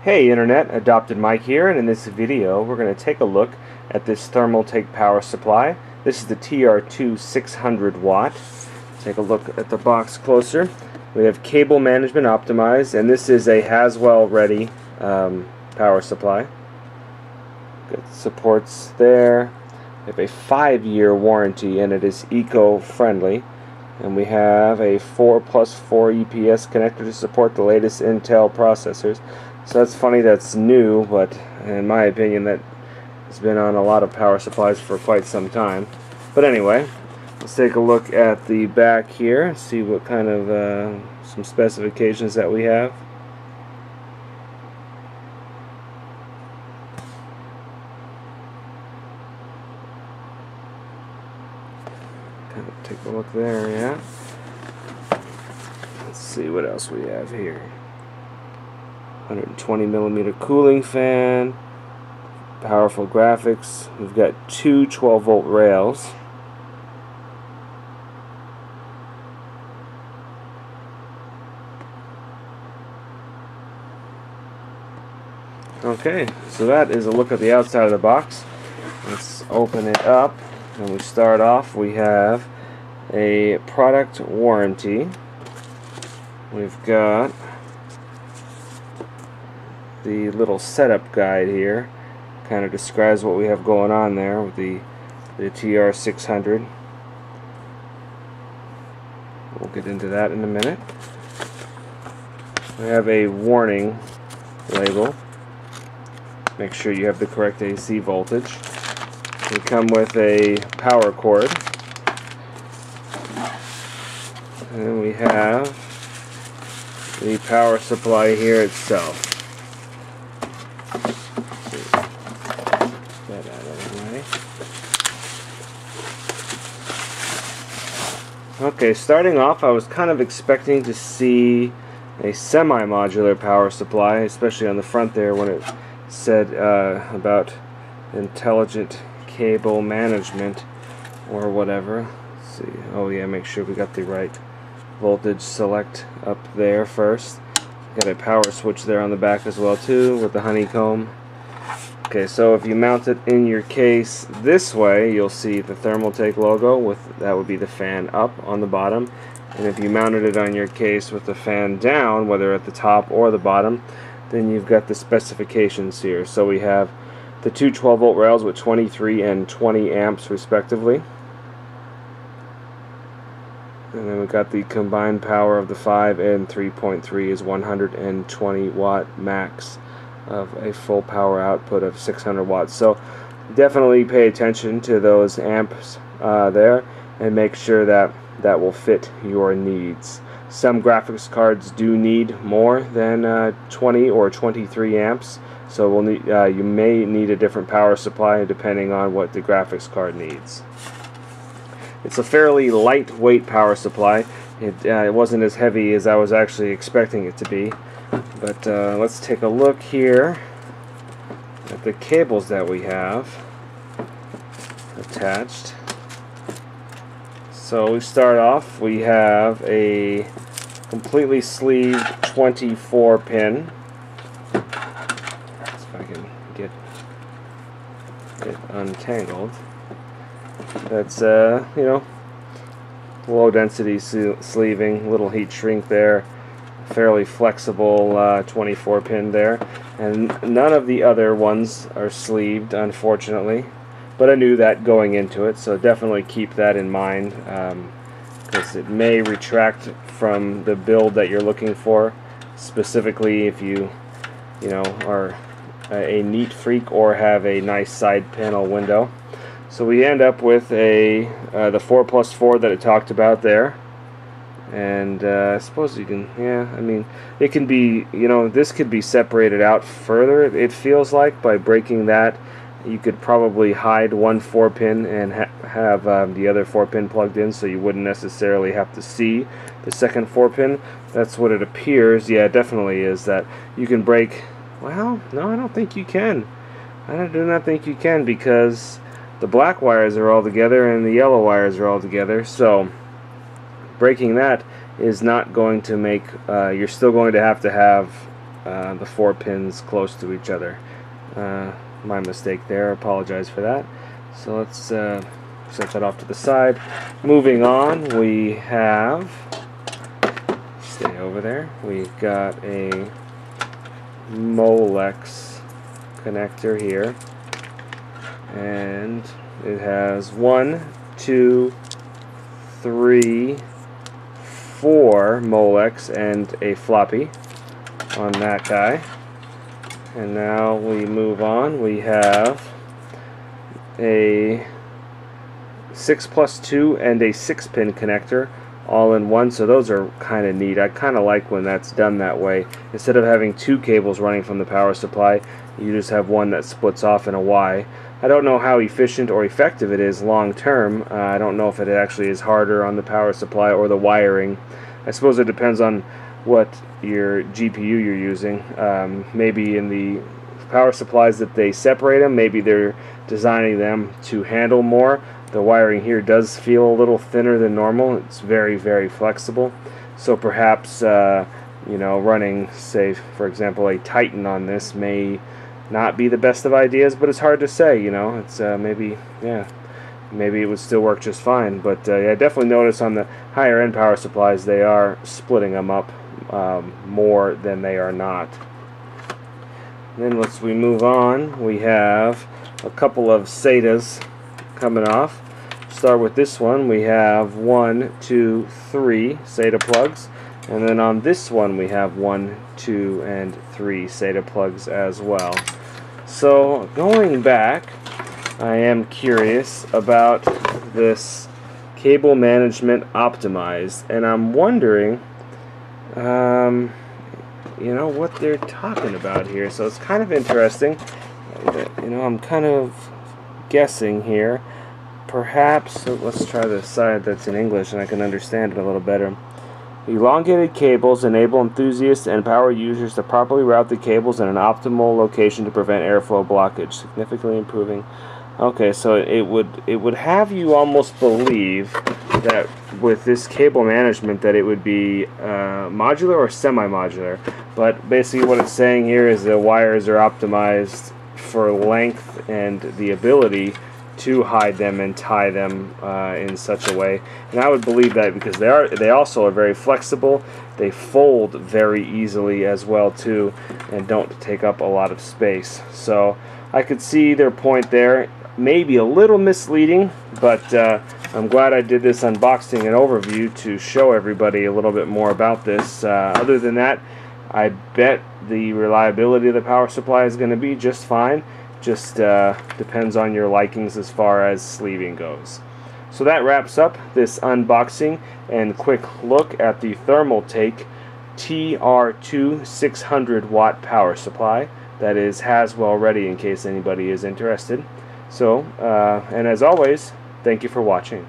Hey Internet, AdoptedMike here, and in this video we're going to take a look at this Thermaltake power supply. This is the TR2 600 watt. Take a look at the box closer. We have cable management optimized, and this is a Haswell ready power supply. Good supports there. We have a 5-year warranty, and it is eco-friendly. And we have a 4+4 EPS connector to support the latest Intel processors. So that's funny, that's new, but in my opinion that has been on a lot of power supplies for quite some time. But anyway, let's take a look at the back here and see what kind of some specifications that we have. Kind of take a look there, yeah. Let's see what else we have here. 120mm cooling fan, powerful graphics. We've got two 12-volt rails. Okay, so that is a look at the outside of the box. Let's open it up. When we start off, we have a product warranty. We've got the little setup guide here. Kind of describes what we have going on there with the TR600. We'll get into that in a minute. We have a warning label. Make sure you have the correct AC voltage. We come with a power cord. And then we have the power supply here itself. That out of the way. Okay, starting off, I was kind of expecting to see a semi-modular power supply, especially on the front there when it said about intelligent cable management or whatever. Let's see. Oh yeah, make sure we got the right voltage select up there first. Got a power switch there on the back as well too with the honeycomb. Okay, so if you mount it in your case this way, you'll see the Thermaltake logo with that would be the fan up on the bottom. And if you mounted it on your case with the fan down, whether at the top or the bottom, then you've got the specifications here. So we have the two 12-volt rails with 23 and 20 amps respectively. And then we've got the combined power of the 5 and 3.3 is 120 watt max of a full power output of 600 watts. So definitely pay attention to those amps there and make sure that that will fit your needs. Some graphics cards do need more than 20 or 23 amps, so we'll need, you may need a different power supply depending on what the graphics card needs. It's a fairly lightweight power supply. It wasn't as heavy as I was actually expecting it to be. But let's take a look here at the cables that we have attached. So we start off, we have a completely sleeved 24 pin. Let's see if I can get it untangled. That's you know, low density sleeving, little heat shrink there, fairly flexible 24 pin there, and none of the other ones are sleeved, unfortunately, but I knew that going into it, so definitely keep that in mind, because it may retract from the build that you're looking for, specifically if you know, are a neat freak or have a nice side panel window. So we end up with a the 4+4 that it talked about there, and I suppose you can, yeah, I mean, it can be, you know, this could be separated out further, it feels like, by breaking that. You could probably hide one 4-pin and have the other 4-pin plugged in, so you wouldn't necessarily have to see the second 4-pin. That's what it appears. Yeah, it definitely is that you can break. Well, no, I don't think you can. I do not think you can, because the black wires are all together and the yellow wires are all together, so breaking that is not going to make, you're still going to have the 4 pins close to each other. My mistake there, I apologize for that. So let's set that off to the side. Moving on, we have, stay over there, we've got a Molex connector here, and it has 1, 2, 3, 4 Molex and a floppy on that guy. And now we move on. We have a 6+2 and a 6-pin connector all in one, so those are kind of neat. I kind of like when that's done that way. Instead of having 2 cables running from the power supply, you just have one that splits off in a Y. I don't know how efficient or effective it is long term. I don't know if it actually is harder on the power supply or the wiring. I suppose it depends on what your GPU you're using. Maybe in the power supplies that they separate them, maybe they're designing them to handle more. The wiring here does feel a little thinner than normal. It's very, very flexible. So perhaps you know, running, say for example, a Titan on this may not be the best of ideas, but it's hard to say. You know, it's maybe, yeah, maybe it would still work just fine. But yeah, definitely notice on the higher end power supplies they are splitting them up more than they are not. And then once we move on, we have a couple of SATAs coming off. Start with this one. We have 1, 2, 3 SATA plugs, and then on this one we have 1, 2, and 3 SATA plugs as well. So going back, I am curious about this cable management optimized, and I'm wondering you know, what they're talking about here. So it's kind of interesting. You know, I'm kind of guessing here. Perhaps, so let's try the side that's in English and I can understand it a little better. Elongated cables enable enthusiasts and power users to properly route the cables in an optimal location to prevent airflow blockage, significantly improving. Okay, so it would have you almost believe that with this cable management that it would be modular or semi-modular, but basically what it's saying here is the wires are optimized for length and the ability to hide them and tie them in such a way. And I would believe that because they also are very flexible. They fold very easily as well too, and don't take up a lot of space. So I could see their point there. Maybe a little misleading, but I'm glad I did this unboxing and overview to show everybody a little bit more about this. Other than that, I bet the reliability of the power supply is going to be just fine. Just depends on your likings as far as sleeving goes. So that wraps up this unboxing and quick look at the Thermaltake TR2 600 watt power supply. That is Haswell ready in case anybody is interested. So, and as always, thank you for watching.